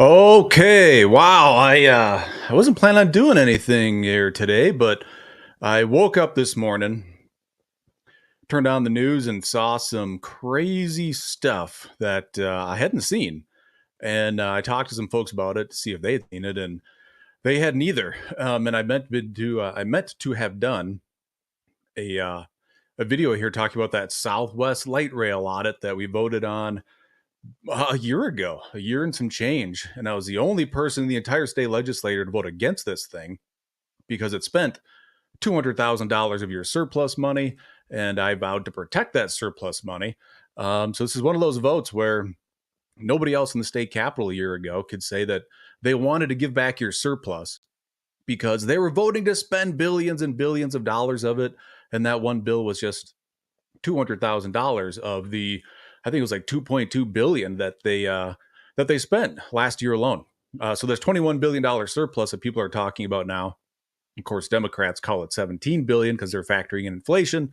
Okay, wow. I wasn't planning on doing anything here today, but I woke up this morning, turned on the news, and saw some crazy stuff that I hadn't seen. And I talked to some folks about it to see if they had seen it, and they hadn't either. And I meant to have done a uh, a video here talking about that Southwest light rail audit that we voted on a year ago, a year and some change. And I was the only person in the entire state legislature to vote against this thing because it spent $200,000 of your surplus money. And I vowed to protect that surplus money. So this is one of those votes where nobody else in the state capitol a year ago could say that they wanted to give back your surplus because they were voting to spend billions and billions of dollars of it. And that one bill was just $200,000 of the, I think it was like 2.2 billion that they spent last year alone. So there's $21 billion surplus that people are talking about now. Of course, Democrats call it 17 billion because they're factoring in inflation.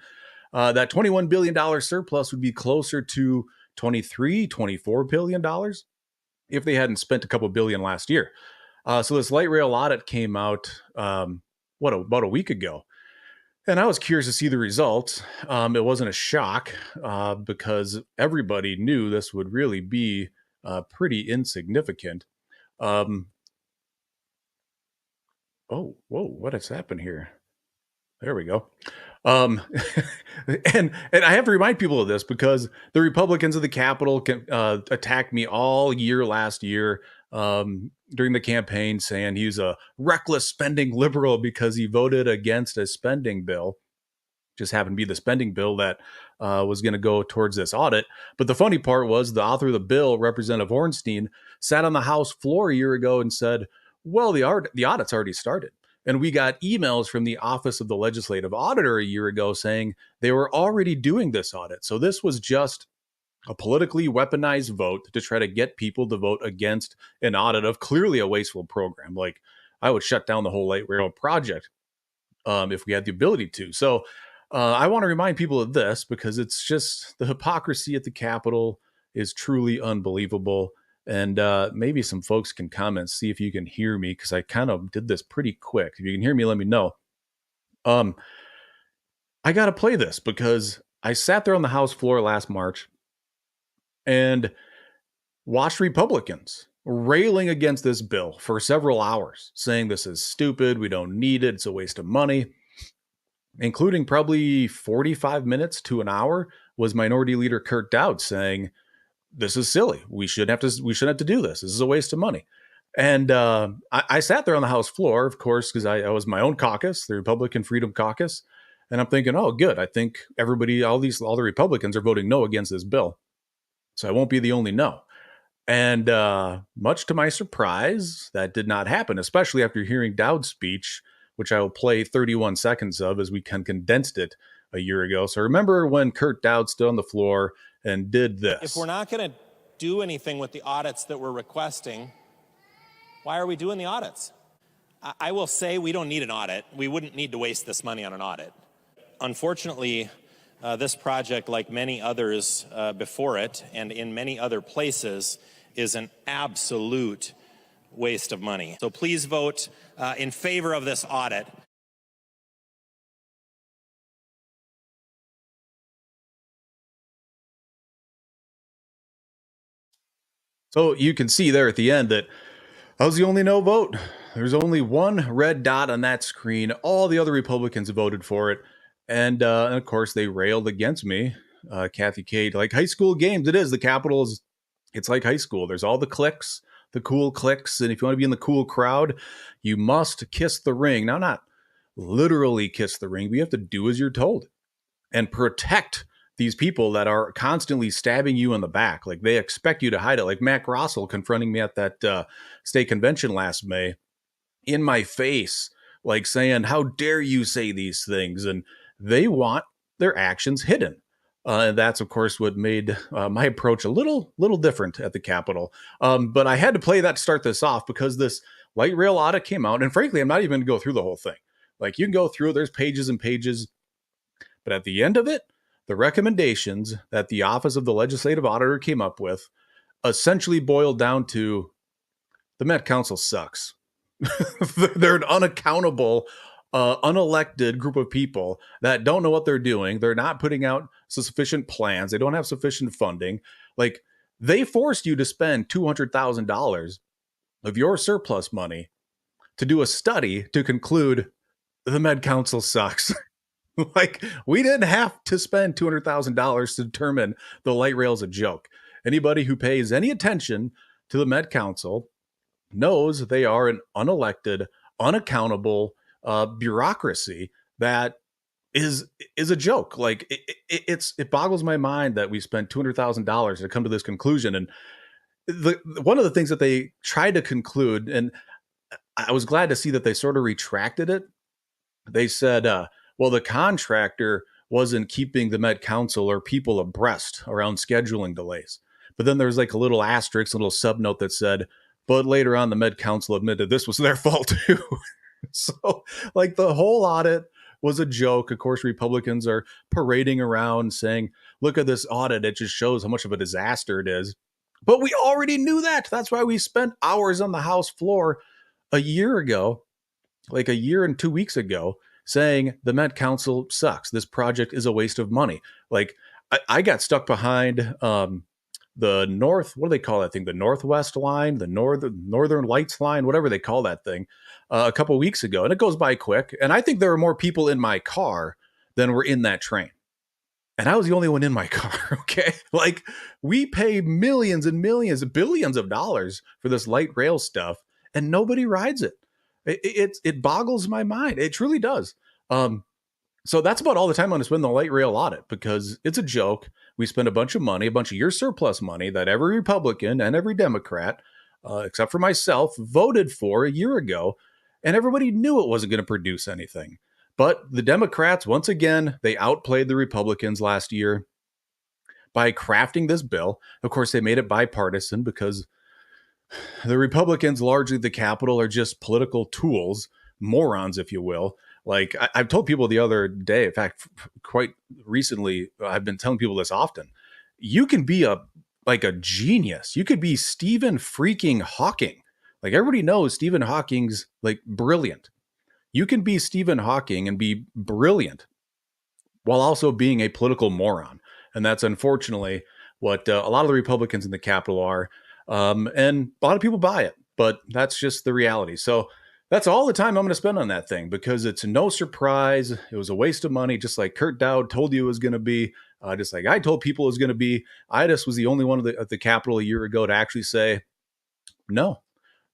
That $21 billion surplus would be closer to 23, $24 billion if they hadn't spent a couple billion last year. So this light rail audit came out about a week ago. And I was curious to see the results. It wasn't a shock because everybody knew this would really be pretty insignificant. Um, whoa, what has happened here? There we go. Um, and I have to remind people of this because the Republicans of the Capitol attacked me all year last year during the campaign, saying he's a reckless spending liberal because he voted against a spending bill. Just happened to be the spending bill that was going to go towards this audit. But the funny part was the author of the bill, Representative Ornstein, sat on the House floor a year ago and said, well, the audit's already started. And we got emails from the Office of the Legislative Auditor a year ago saying they were already doing this audit. So this was just a politically weaponized vote to try to get people to vote against an audit of clearly a wasteful program. Like, I would shut down the whole light rail project if we had the ability to. So I want to remind people of this because it's just the hypocrisy at the Capitol is truly unbelievable. And maybe some folks can comment, see if you can hear me, because I kind of did this pretty quick. If you can hear me, let me know. I got to play this because I sat there on the House floor last March and watched Republicans railing against this bill for several hours, saying this is stupid, we don't need it, it's a waste of money, including probably 45 minutes to an hour was Minority Leader Kirk Dowd saying, this is silly. We shouldn't have to do this. This is a waste of money. And I sat there on the House floor, of course, because I was my own caucus, the Republican Freedom Caucus. And I'm thinking, oh, good. I think all the Republicans are voting no against this bill. So I won't be the only no. And much to my surprise, that did not happen, especially after hearing Dowd's speech, which I will play 31 seconds of as we condensed it a year ago. So remember when Kurt Dowd stood on the floor and did this. If we're not going to do anything with the audits that we're requesting, why are we doing the audits? I will say we don't need an audit. We wouldn't need to waste this money on an audit. Unfortunately, this project, like many others before it and in many other places, is an absolute waste of money. So please vote in favor of this audit. So you can see there at the end that I was the only no vote. There's only one red dot on that screen. All the other Republicans voted for it. And of course, they railed against me. Kathy Cade, like high school games, it is. The Capitol is, it's like high school. There's all the cliques, the cool cliques. And if you want to be in the cool crowd, you must kiss the ring. Now, not literally kiss the ring, but you have to do as you're told and protect these people that are constantly stabbing you in the back. Like they expect you to hide it. Like Mac Rossell confronting me at that state convention last May in my face, like saying, how dare you say these things? And they want their actions hidden. And that's, of course, what made my approach a little different at the Capitol. But I had to play that to start this off because this light rail audit came out. And frankly, I'm not even going to go through the whole thing. Like you can go through, there's pages and pages. But at the end of it, the recommendations that the Office of the Legislative Auditor came up with essentially boiled down to the Met Council sucks. They're an unaccountable, unelected group of people that don't know what they're doing. They're not putting out sufficient plans. They don't have sufficient funding. Like, they forced you to spend $200,000 of your surplus money to do a study to conclude the Med Council sucks. Like, we didn't have to spend $200,000 to determine the light rail is a joke. Anybody who pays any attention to the Med Council knows they are an unelected, unaccountable bureaucracy that is a joke. Like, it boggles my mind that we spent $200,000 to come to this conclusion. And one of the things that they tried to conclude, and I was glad to see that they sort of retracted it. They said, well, the contractor wasn't keeping the Met Council or people abreast around scheduling delays. But then there's like a little asterisk, a little subnote that said, but later on, the Med Council admitted this was their fault too. So, like, the whole audit was a joke. Of course, Republicans are parading around saying, look at this audit. It just shows how much of a disaster it is. But we already knew that. That's why we spent hours on the House floor a year ago, like a year and 2 weeks ago, saying the Met Council sucks. This project is a waste of money. Like, I got stuck behind the north, what do they call that thing? The Northwest line, the Northern Lights line, whatever they call that thing, a couple of weeks ago. And it goes by quick. And I think there were more people in my car than were in that train. And I was the only one in my car, okay? Like, we pay millions and millions, billions of dollars for this light rail stuff, and nobody rides it. It boggles my mind. It truly does. So that's about all the time I'm going to spend the light rail audit, because it's a joke. We spend a bunch of money, a bunch of your surplus money that every Republican and every Democrat, except for myself, voted for a year ago, and everybody knew it wasn't going to produce anything. But the Democrats, once again, they outplayed the Republicans last year by crafting this bill. Of course, they made it bipartisan because the Republicans, largely the Capitol, are just political tools, morons, if you will. Like, I've told people the other day, in fact, quite recently, I've been telling people this often. You can be a genius. You could be Stephen freaking Hawking. Like, everybody knows Stephen Hawking's like brilliant. You can be Stephen Hawking and be brilliant while also being a political moron. And that's unfortunately what a lot of the Republicans in the Capitol are. And a lot of people buy it, but that's just the reality. So that's all the time I'm going to spend on that thing, because it's no surprise. It was a waste of money, just like Kurt Dowd told you it was going to be, just like I told people it was going to be. I just was the only one at the Capitol a year ago to actually say, no,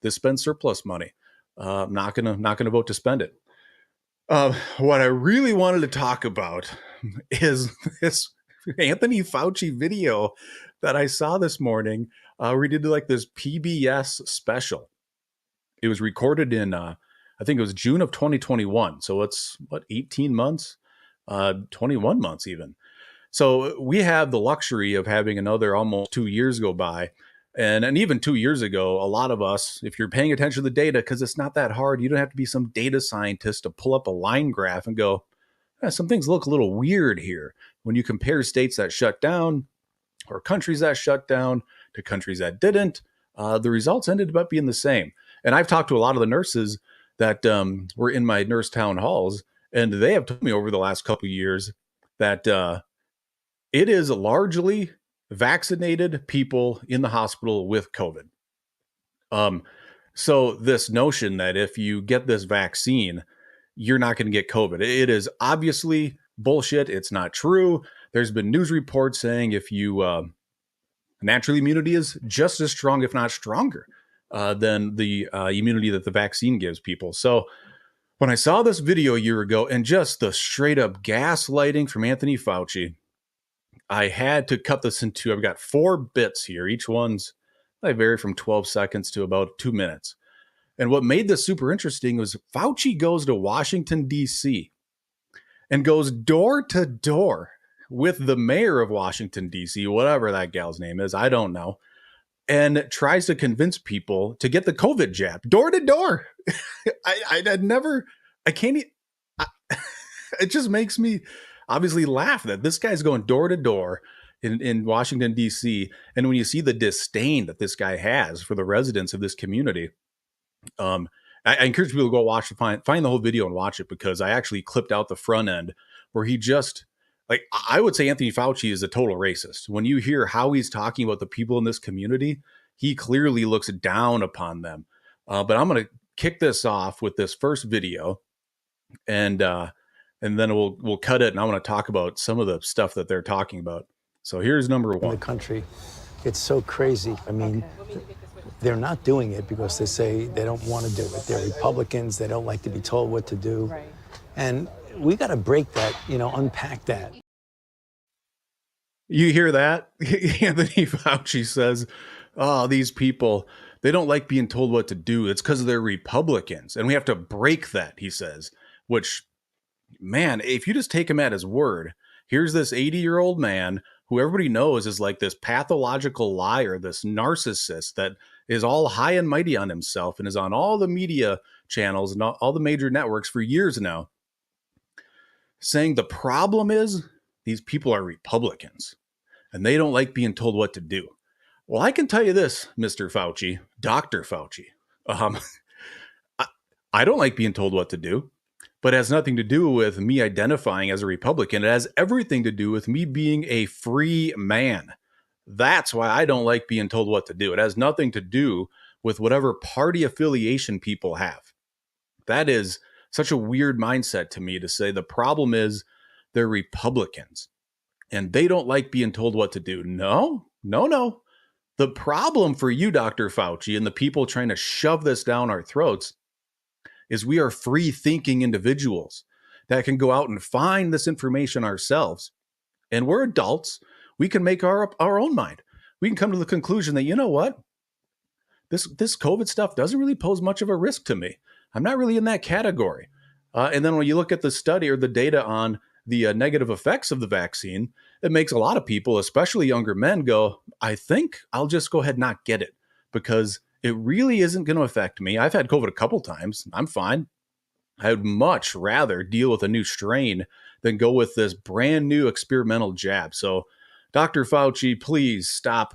this spends surplus money. I'm not gonna vote to spend it. What I really wanted to talk about is this Anthony Fauci video that I saw this morning. Where he did like this PBS special. It was recorded in, I think it was June of 2021. So it's 18 months, 21 months even. So we have the luxury of having another almost 2 years go by. And even 2 years ago, a lot of us, if you're paying attention to the data, because it's not that hard, you don't have to be some data scientist to pull up a line graph and go, some things look a little weird here. When you compare states that shut down or countries that shut down to countries that didn't, the results ended up being the same. And I've talked to a lot of the nurses that were in my nurse town halls, and they have told me over the last couple of years that it is largely vaccinated people in the hospital with COVID. So this notion that if you get this vaccine, you're not going to get COVID, it is obviously bullshit. It's not true. There's been news reports saying if you natural immunity is just as strong, if not stronger, than the immunity that the vaccine gives people. So when I saw this video a year ago and just the straight up gaslighting from Anthony Fauci, I had to cut this into, I've got 4 bits here. Each one's, I vary from 12 seconds to about 2 minutes. And what made this super interesting was Fauci goes to Washington, D.C. and goes door to door with the mayor of Washington, D.C., whatever that gal's name is, I don't know, and tries to convince people to get the COVID jab door to door. I'd never, I can't, it just makes me obviously laugh that this guy's going door to door in Washington, D.C. And when you see the disdain that this guy has for the residents of this community, um, I encourage people to go watch find the whole video and watch it, because I actually clipped out the front end where he just, like, I would say Anthony Fauci is a total racist. When you hear how he's talking about the people in this community, he clearly looks down upon them. But I'm going to kick this off with this first video, and then we'll cut it, and I want to talk about some of the stuff that they're talking about. So here's number one. In the country, it's so crazy. I mean, they're not doing it because they say they don't want to do it. They're Republicans. They don't like to be told what to do. Right. And we got to break that, unpack that. You hear that? Anthony Fauci says, oh, these people, they don't like being told what to do. It's because they're Republicans. And we have to break that, he says, which, man, if you just take him at his word, here's this 80-year-old man who everybody knows is like this pathological liar, this narcissist that is all high and mighty on himself and is on all the media channels and all the major networks for years now, saying the problem is these people are Republicans and they don't like being told what to do. Well, I can tell you this, Mr. Fauci, Dr. Fauci, I don't like being told what to do. But it has nothing to do with me identifying as a Republican. It has everything to do with me being a free man. That's why I don't like being told what to do. It has nothing to do with whatever party affiliation people have. That is such a weird mindset to me, to say the problem is they're Republicans and they don't like being told what to do. No. The problem for you, Dr. Fauci, and the people trying to shove this down our throats is we are free thinking individuals that can go out and find this information ourselves. And we're adults. We can make our own mind. We can come to the conclusion that, you know what? This COVID stuff doesn't really pose much of a risk to me. I'm not really in that category. And then when you look at the study or the data on the negative effects of the vaccine, it makes a lot of people, especially younger men, go, I think I'll just go ahead and not get it, because it really isn't going to affect me. I've had COVID a couple times. I'm fine. I would much rather deal with a new strain than go with this brand new experimental jab. So, Dr. Fauci, please stop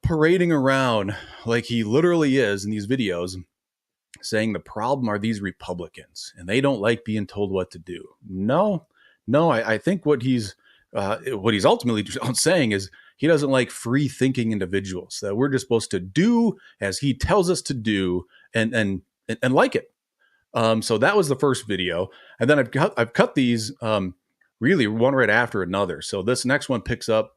parading around like he literally is in these videos, saying the problem are these Republicans and they don't like being told what to do. No, I think what he's ultimately saying is he doesn't like free thinking individuals, that we're just supposed to do as he tells us to do and like it. So that was the first video. And then I've cut these really one right after another. So this next one picks up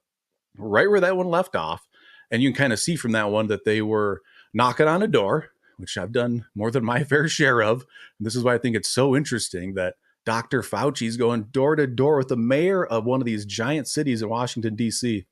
right where that one left off. And you can kind of see from that one that they were knocking on a door, which I've done more than my fair share of. And this is why I think it's so interesting that Dr. Fauci's going door to door with the mayor of one of these giant cities in Washington, D.C.,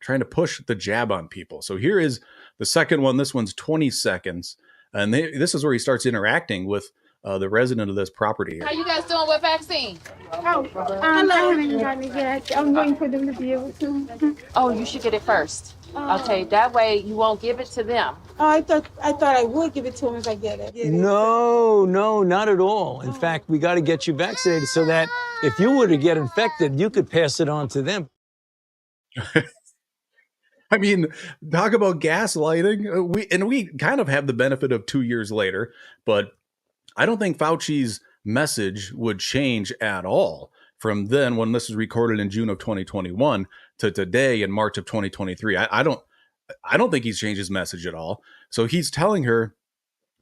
trying to push the jab on people. So here is the second one. This one's 20 seconds. And this is where he starts interacting with the resident of this property here. How you guys doing with vaccine? Oh, I haven't gotten it yet. I'm waiting for them to be able to. Oh, you should get it first. Okay, that way you won't give it to them. Oh, I thought I would give it to them if I get it. No, not at all. In fact, we got to get you vaccinated so that if you were to get infected, you could pass it on to them. I mean, talk about gaslighting. We kind of have the benefit of 2 years later, but I don't think Fauci's message would change at all from then, when this was recorded in June of 2021, to today in March of 2023. I don't think he's changed his message at all. So he's telling her,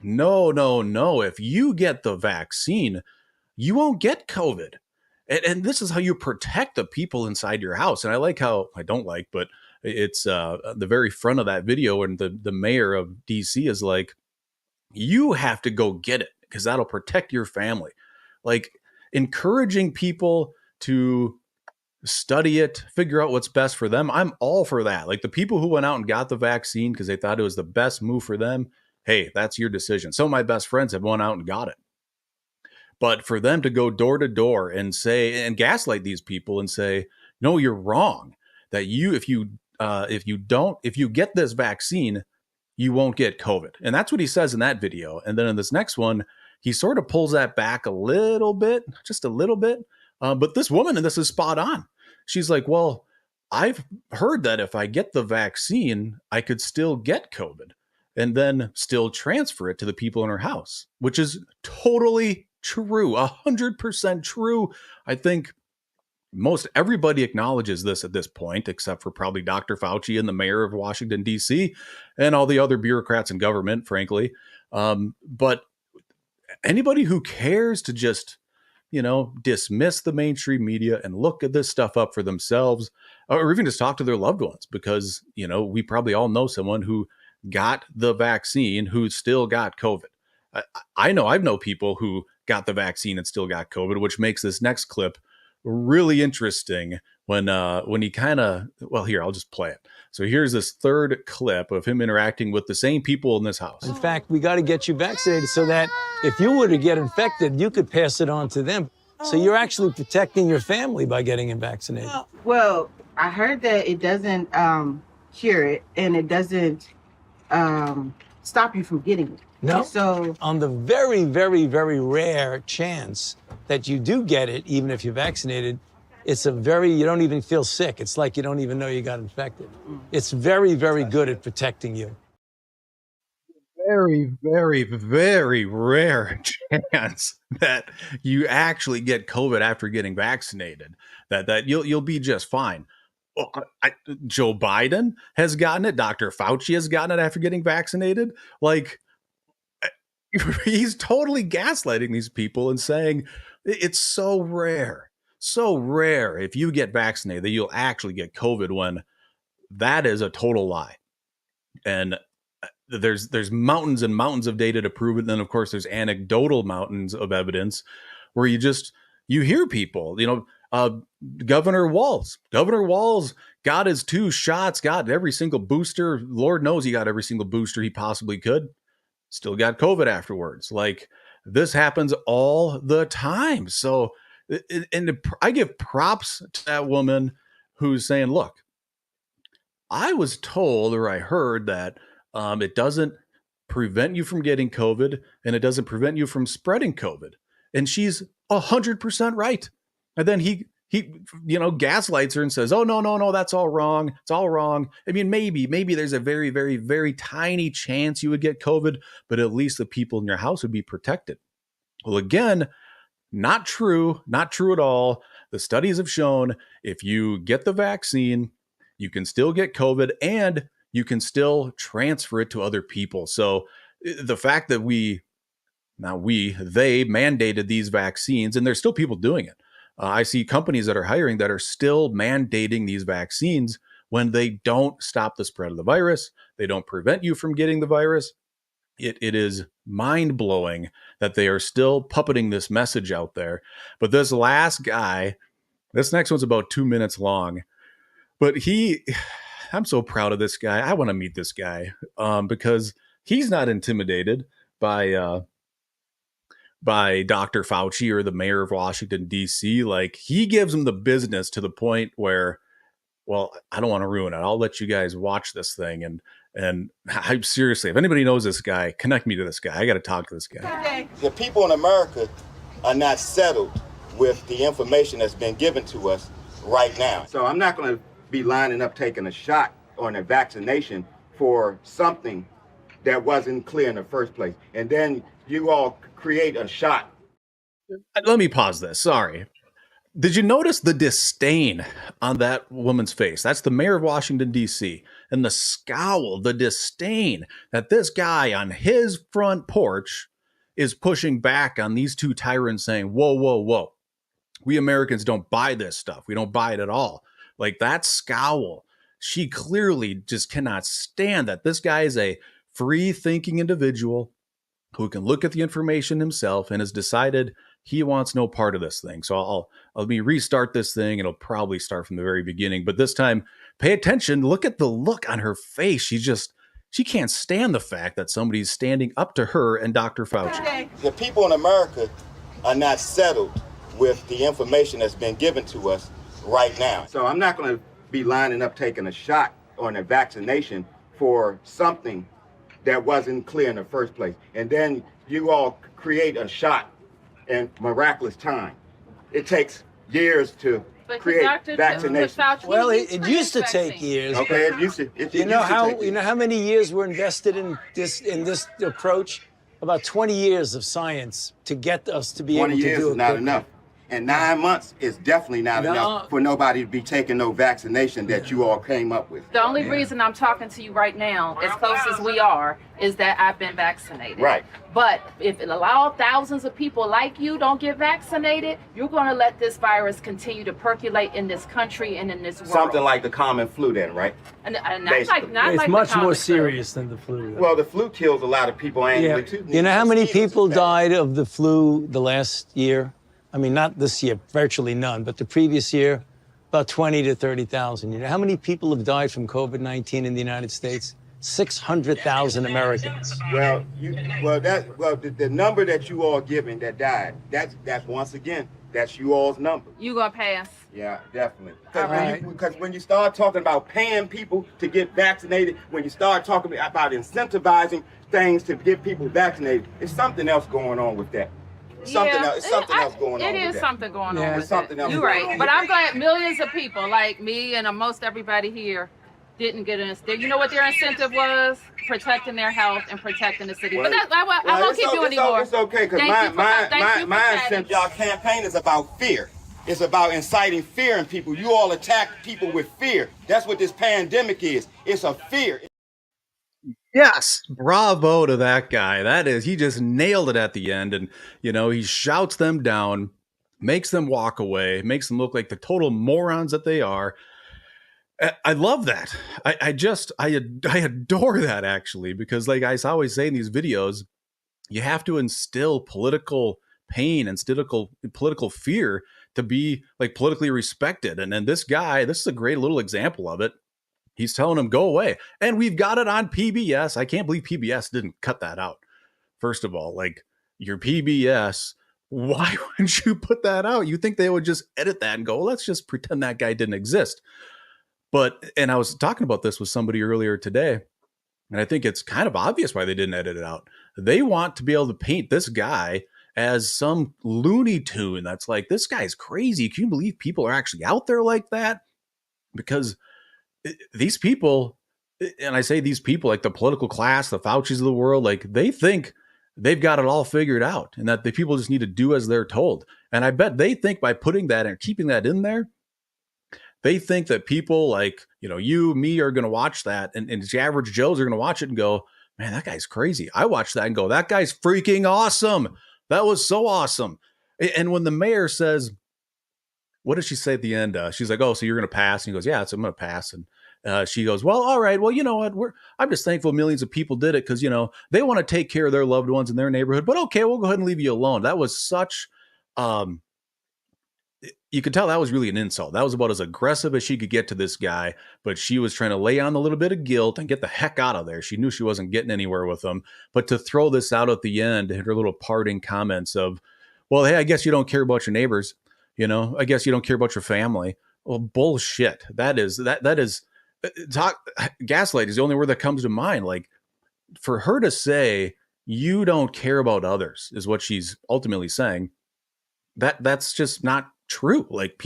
no. If you get the vaccine, you won't get COVID. And this is how you protect the people inside your house. And I don't like, but it's the very front of that video, and the mayor of DC is like, you have to go get it because that'll protect your family. Like, encouraging people to study it, figure out what's best for them. I'm all for that. Like, the people who went out and got the vaccine because they thought it was the best move for them, hey, that's your decision. Some of my best friends have went out and got it. But for them to go door to door and say, and gaslight these people and say, no, you're wrong, that if you get this vaccine, you won't get COVID. And that's what he says in that video. And then in this next one, he sort of pulls that back a little bit, just a little bit. But this woman, and this is spot on. She's like, well, I've heard that if I get the vaccine, I could still get COVID and then still transfer it to the people in her house, which is totally true, 100% true. I think most everybody acknowledges this at this point, except for probably Dr. Fauci and the mayor of Washington, D.C., and all the other bureaucrats in government, frankly. But anybody who cares to just, dismiss the mainstream media and look at this stuff up for themselves, or even just talk to their loved ones, because, we probably all know someone who got the vaccine who still got COVID. I know I've known people who got the vaccine and still got COVID, which makes this next clip really interesting when he kind of, well, here, I'll just play it. So here's this third clip of him interacting with the same people in this house. In fact, we got to get you vaccinated so that if you were to get infected, you could pass it on to them. So you're actually protecting your family by getting vaccinated. Well, I heard that it doesn't cure it and it doesn't stop you from getting it. No. So on the very, very, very rare chance that you do get it, even if you're vaccinated, you don't even feel sick. It's like you don't even know you got infected. It's very, very good at protecting you. Very, very, very rare chance that you actually get COVID after getting vaccinated, that you'll be just fine. Well, Joe Biden has gotten it. Dr. Fauci has gotten it after getting vaccinated. Like, he's totally gaslighting these people and saying it's so rare. So rare if you get vaccinated that you'll actually get COVID, when that is a total lie. And there's mountains and mountains of data to prove it. And then, of course, there's anecdotal mountains of evidence where you hear people, Governor Walz got his 2 shots, got every single booster. Lord knows he got every single booster he possibly could. Still got COVID afterwards. Like, this happens all the time. So, and I give props to that woman who's saying, look, I was told, or I heard that it doesn't prevent you from getting COVID and it doesn't prevent you from spreading COVID. And she's 100% right. And then he gaslights her and says, oh, no, that's all wrong. It's all wrong. I mean, maybe there's a very, very, very tiny chance you would get COVID, but at least the people in your house would be protected. Well, again, not true at all. The studies have shown if you get the vaccine, you can still get COVID and you can still transfer it to other people. So the fact that they mandated these vaccines, and there's still people doing it. I see companies that are hiring that are still mandating these vaccines when they don't stop the spread of the virus. They don't prevent you from getting the virus. It is mind-blowing that they are still puppeting this message out there. But this last guy, this next one's about 2 minutes long, but I'm so proud of this guy. I want to meet this guy because he's not intimidated by Dr. Fauci or the mayor of Washington, D.C. Like, he gives him the business to the point where, well, I don't want to ruin it. I'll let you guys watch this thing. And I seriously, if anybody knows this guy, connect me to this guy. I got to talk to this guy. The people in America are not settled with the information that's been given to us right now. So I'm not going to be lining up taking a shot or a vaccination for something that wasn't clear in the first place. And then you all create a shot. Let me pause this. Sorry. Did you notice the disdain on that woman's face? That's the mayor of Washington, D.C. And the scowl, the disdain that this guy on his front porch is pushing back on these 2 tyrants, saying, whoa, whoa, whoa. We Americans don't buy this stuff. We don't buy it at all. Like, that scowl, she clearly just cannot stand that. This guy is a free-thinking individual who can look at the information himself and has decided he wants no part of this thing. So let me restart this thing. It'll probably start from the very beginning, but this time, pay attention. Look at the look on her face. She can't stand the fact that somebody's standing up to her and Dr. Fauci. The people in America are not settled with the information that's been given to us right now. So I'm not going to be lining up taking a shot or a vaccination for something that wasn't clear in the first place. And then you all create a shot in miraculous time. It takes years to create vaccination. Well, it used to take years. Okay, it used to. You know how many years were invested in this approach? About 20 years of science to get us to be able to do it. 20 years is not enough. And 9 months is definitely not enough for nobody to be taking no vaccination that you all came up with. The only reason I'm talking to you right now, as close as we are, is that I've been vaccinated. Right. But if it allows thousands of people like you don't get vaccinated, you're going to let this virus continue to percolate in this country and in this world. Something like the common flu then, right? And It's much more serious than the flu. Well, the flu kills a lot of people annually too. You know how many people died of the flu the last year? I mean, not this year, virtually none, but the previous year, about 20 to 30,000. You know how many people have died from COVID-19 in the United States? 600,000 Americans. Well, the number that you all giving that died, that's once again, that's you all's number. You gonna pass? Yeah, definitely. Right. Because when you start talking about paying people to get vaccinated, when you start talking about incentivizing things to get people vaccinated, there's something else going on with that. Something else going on. It is something going on with something that. else. You're right. But I'm glad millions of people like me and most everybody here didn't get an incentive. You know what their incentive was? Protecting their health and protecting the city. But I won't keep you anymore. It's okay, because my incentive, y'all campaign is about fear. It's about inciting fear in people. You all attack people with fear. That's what this pandemic is. It's a fear. Yes, bravo to that guy. He just nailed it at the end. And, he shouts them down, makes them walk away, makes them look like the total morons that they are. I love that. I adore that, actually, because like I always say in these videos, you have to instill political pain and political fear to be like politically respected. And then this is a great little example of it. He's telling him, go away. And we've got it on PBS. I can't believe PBS didn't cut that out. First of all, like, your PBS, why wouldn't you put that out? You think they would just edit that and go, let's just pretend that guy didn't exist. And I was talking about this with somebody earlier today, and I think it's kind of obvious why they didn't edit it out. They want to be able to paint this guy as some Looney Tune that's like, this guy's crazy. Can you believe people are actually out there like that? Because these people, and I say these people, like the political class, the Faucis of the world, like they think they've got it all figured out and that the people just need to do as they're told. And I bet they think by putting that and keeping that in there, they think that people like, you, me are going to watch that. And the average Joes are going to watch it and go, man, that guy's crazy. I watched that and go, that guy's freaking awesome. That was so awesome. And when the mayor says, what did she say at the end? She's like, oh, so you're going to pass? And he goes, yeah, so I'm going to pass. And she goes, well, all right. Well, you know what? I'm just thankful millions of people did it because, they want to take care of their loved ones in their neighborhood. But okay, we'll go ahead and leave you alone. That was such, you could tell that was really an insult. That was about as aggressive as she could get to this guy. But she was trying to lay on a little bit of guilt and get the heck out of there. She knew she wasn't getting anywhere with him. But to throw this out at the end, her little parting comments of, well, hey, I guess you don't care about your neighbors. I guess you don't care about your family. Well, bullshit. That is gaslight is the only word that comes to mind. Like, for her to say you don't care about others is what she's ultimately saying. That's just not true. Like,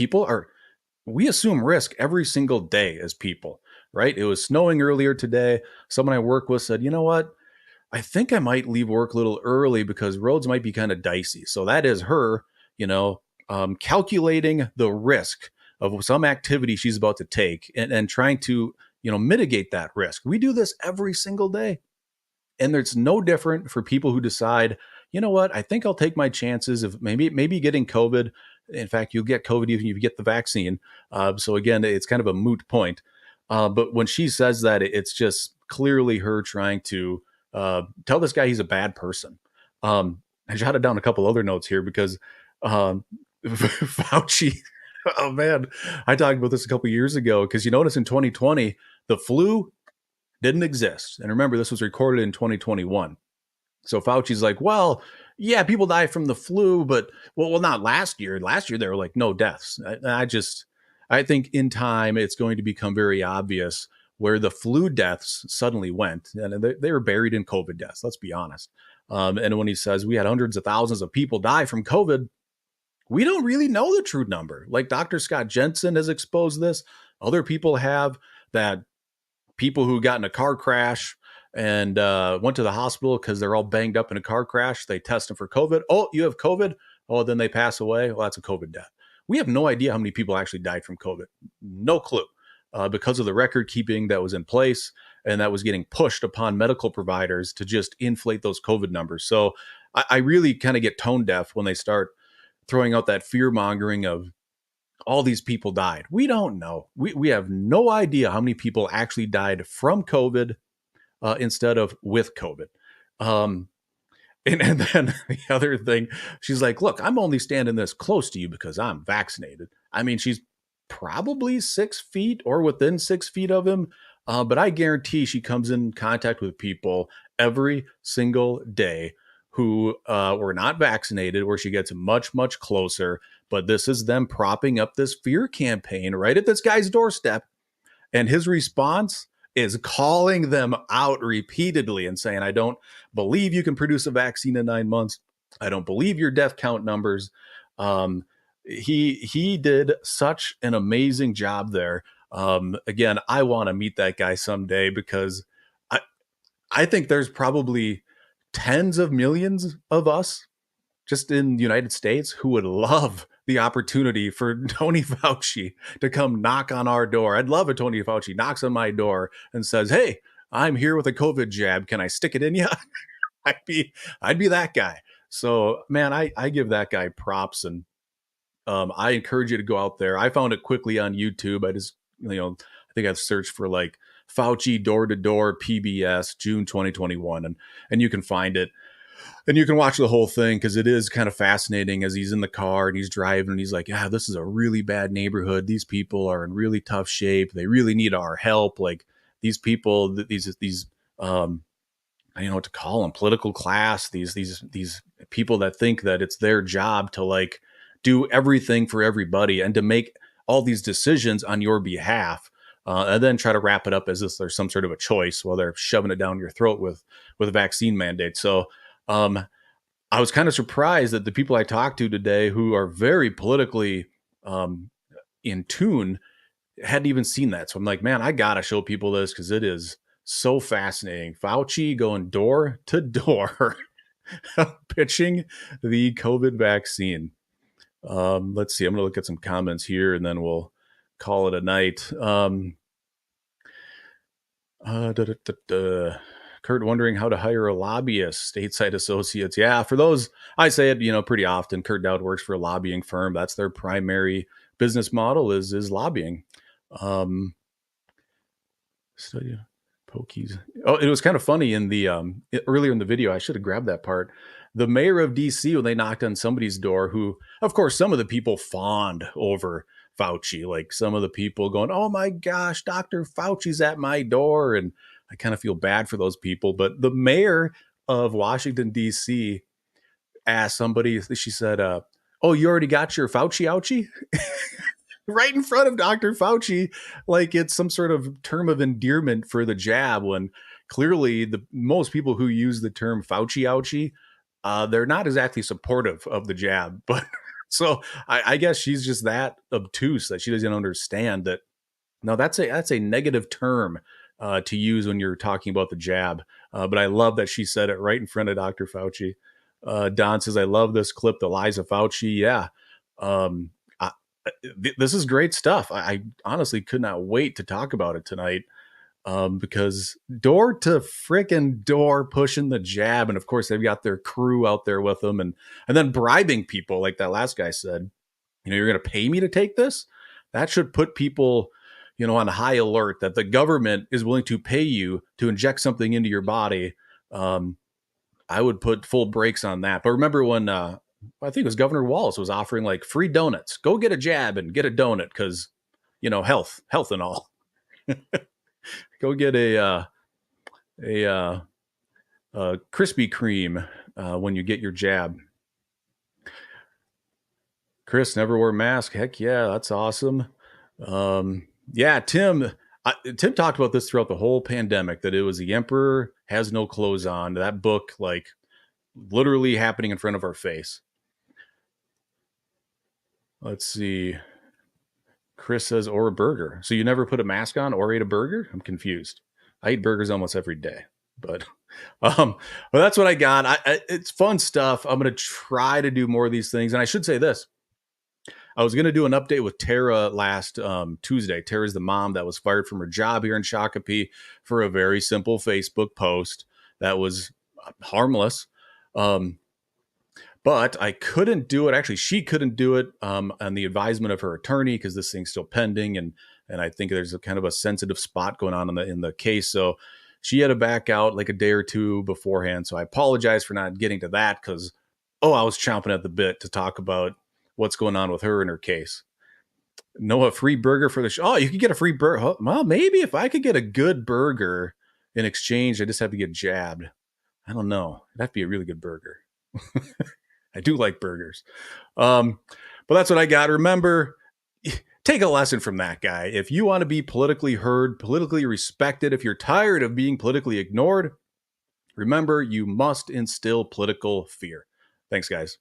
we assume risk every single day as people, right? It was snowing earlier today. Someone I work with said, you know what? I think I might leave work a little early because roads might be kind of dicey. So that is her, calculating the risk of some activity she's about to take and trying to, mitigate that risk. We do this every single day. And it's no different for people who decide, you know what, I think I'll take my chances of maybe getting COVID. In fact, you'll get COVID even if you get the vaccine. So again, it's kind of a moot point. But when she says that, it's just clearly her trying to tell this guy he's a bad person. I jotted down a couple other notes here because Fauci, oh man, I talked about this a couple years ago because you notice in 2020, the flu didn't exist. And remember, this was recorded in 2021. So Fauci's like, well, yeah, people die from the flu, but well, not last year. Last year, there were like no deaths. I think in time, it's going to become very obvious where the flu deaths suddenly went. And they were buried in COVID deaths. Let's be honest. And when he says we had hundreds of thousands of people die from COVID, we don't really know the true number. Like Dr. Scott Jensen has exposed this. Other people have, that people who got in a car crash and went to the hospital because they're all banged up in a car crash. They test them for COVID. Oh, you have COVID. Oh, then they pass away. Well, that's a COVID death. We have no idea how many people actually died from COVID. No clue. Because of the record keeping that was in place and that was getting pushed upon medical providers to just inflate those COVID numbers. So I really kind of get tone deaf when they start throwing out that fear mongering of all these people died. We don't know. We have no idea how many people actually died from COVID instead of with COVID. Um, and then the other thing, she's like, look, I'm only standing this close to you because I'm vaccinated. I mean, she's probably 6 feet or within 6 feet of him. But I guarantee she comes in contact with people every single day who were not vaccinated, where she gets much, much closer. But this is them propping up this fear campaign right at this guy's doorstep. And his response is calling them out repeatedly and saying, I don't believe you can produce a vaccine in 9 months. I don't believe your death count numbers. He did such an amazing job there. Again, I want to meet that guy someday because I, I think there's probably tens of millions of us just in the United States who would love the opportunity for Tony Fauci to come knock on our door. I'd love if Tony Fauci knocks on my door and says, "Hey, I'm here with a COVID jab. Can I stick it in you?" I'd be that guy. So, man, I give that guy props, and I encourage you to go out there. I found it quickly on YouTube. I think I've searched for like Fauci door to door PBS June 2021, and you can find it. And you can watch the whole thing because it is kind of fascinating as he's in the car and he's driving and he's like, yeah, this is a really bad neighborhood. These people are in really tough shape. They really need our help. Like these people, these I don't know what to call them, political class, these people that think that it's their job to like do everything for everybody and to make all these decisions on your behalf. And then try to wrap it up as if there's some sort of a choice while they're shoving it down your throat with vaccine mandates. So I was kind of surprised that the people I talked to today who are very politically in tune hadn't even seen that. So I'm like, man, I got to show people this because it is so fascinating. Fauci going door to door pitching the COVID vaccine. Let's see. I'm going to look at some comments here and then we'll call it a night. Kurt wondering how to hire a lobbyist, stateside associates. Yeah, for those, I say it, pretty often. Kurt Dowd works for a lobbying firm. That's their primary business model is lobbying. Study Pokies. Oh, it was kind of funny in the earlier in the video. I should have grabbed that part. The mayor of DC, when they knocked on somebody's door, who, of course, some of the people fawned over Fauci, like some of the people going, "Oh my gosh, Dr. Fauci's at my door," and I kind of feel bad for those people. But the mayor of Washington D.C. asked somebody. She said, "Oh, you already got your Fauci ouchie?" Right in front of Dr. Fauci, like it's some sort of term of endearment for the jab, when clearly the most people who use the term Fauci ouchie, they're not exactly supportive of the jab. But so I guess she's just that obtuse that she doesn't understand that. No, that's a negative term to use when you're talking about the jab. But I love that she said it right in front of Dr. Fauci. Don says, I love this clip, the Liza Fauci. Yeah. This is great stuff. I honestly could not wait to talk about it tonight because door to frickin' door pushing the jab. And of course, they've got their crew out there with them and then bribing people like that last guy said, you're going to pay me to take this? That should put people, on high alert that the government is willing to pay you to inject something into your body. I would put full brakes on that. But remember when I think it was Governor Wallace was offering like free donuts. Go get a jab and get a donut because, health and all. Go get a Krispy Kreme when you get your jab. Chris never wore a mask. Heck yeah, that's awesome. Yeah, Tim talked about this throughout the whole pandemic, that it was the Emperor Has No Clothes On. That book, like literally happening in front of our face. Let's see. Chris says, or a burger. So you never put a mask on or ate a burger? I'm confused. I eat burgers almost every day, but well, that's what I got. It's fun stuff. I'm going to try to do more of these things. And I should say this. I was going to do an update with Tara last Tuesday. Tara's the mom that was fired from her job here in Shakopee for a very simple Facebook post that was harmless. But I couldn't do it. Actually, she couldn't do it on the advisement of her attorney because this thing's still pending, and I think there's a kind of a sensitive spot going on in the case. So she had to back out like a day or two beforehand. So I apologize for not getting to that because I was chomping at the bit to talk about what's going on with her and her case. No, a free burger for the show. Oh, you could get a free burger. Well, maybe if I could get a good burger in exchange, I just have to get jabbed. I don't know. It'd have to be a really good burger. I do like burgers. But that's what I got. Remember, take a lesson from that guy. If you want to be politically heard, politically respected, if you're tired of being politically ignored, remember, you must instill political fear. Thanks, guys.